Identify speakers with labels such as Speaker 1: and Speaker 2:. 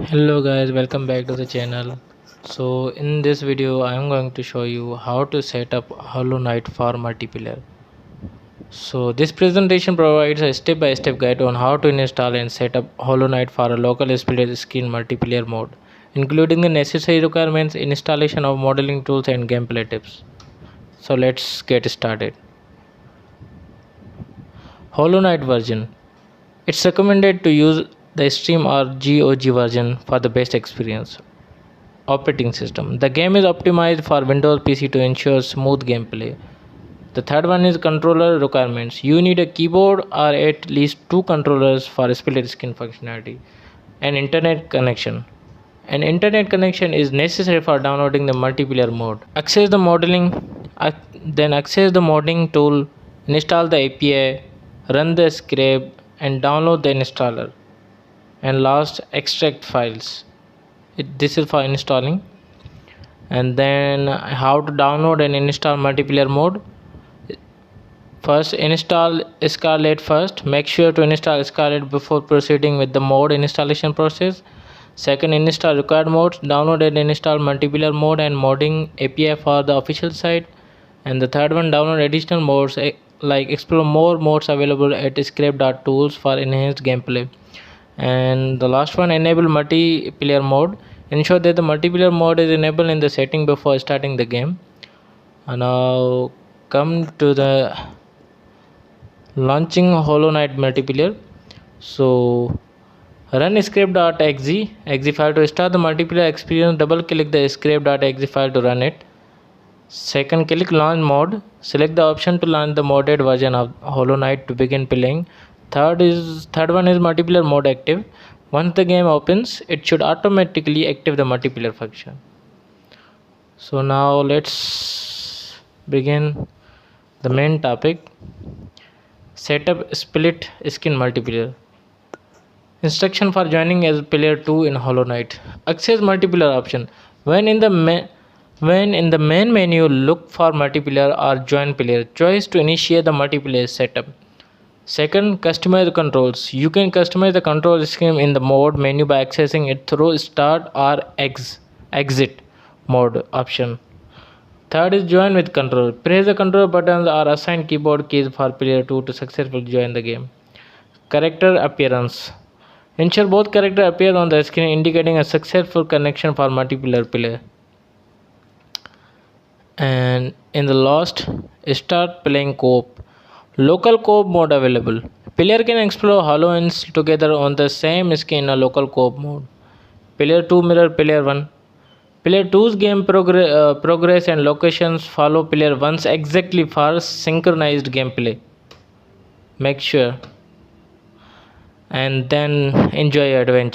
Speaker 1: Hello guys, welcome back to the channel. So in this video I am going to show you how to set up Hollow Knight for multiplayer. So this presentation provides a step-by-step guide on how to install and set up Hollow Knight for a local split screen multiplayer mode, including the necessary requirements, installation of modeling tools and gameplay tips. So let's get started. Hollow Knight version. It's recommended to use the Steam or GOG version for the best experience. Operating system. The game is optimized for Windows PC to ensure smooth gameplay. The third one is controller requirements. You need a keyboard or at least two controllers for split screen functionality. An internet connection. An internet connection is necessary for downloading the multiplayer mode. Access the then access the modding tool, install the API, run the script, and download the installer. And last, extract files. This is for installing. And then how to download and install multiplayer mode. First, install Scarlet first. Make sure to install Scarlet before proceeding with the mode installation process. Second, install required modes. Download and install multiplayer mode and modding API for the official site. And the third one, download additional modes like explore more modes available at scrape.tools for enhanced gameplay. And the last one, enable multiplayer mode. Ensure that the multiplayer mode is enabled in the setting before starting the game. And now come to the launching Hollow Knight multiplayer. So run script.exe file to start the multiplayer experience. Double click the script.exe file to run it. Second, click launch mode. Select the option to launch the modded version of Hollow Knight to begin playing. Third one is multiplayer mode active. Once the game opens, it should automatically activate the multiplayer function. So now let's begin the main topic. Setup split screen multiplayer. Instruction for joining as player 2 in Hollow Knight. Access multiplayer option. When in the main menu, look for multiplayer or join player. Choice to initiate the multiplayer setup. Second, customize the controls. You can customize the control scheme in the mode menu by accessing it through start or exit mode option. Third is join with control. Press the control buttons or assign keyboard keys for player 2 to successfully join the game. Character appearance. Ensure both characters appear on the screen, indicating a successful connection for multiplayer player. And in the last, start playing co-op. Local co-op mode available. Player can explore HoloLens together on the same screen in a local co-op mode. Player 2 mirror player 1. Player 2's game progress and locations follow player 1's exactly for synchronized gameplay. Make sure and then enjoy your adventure.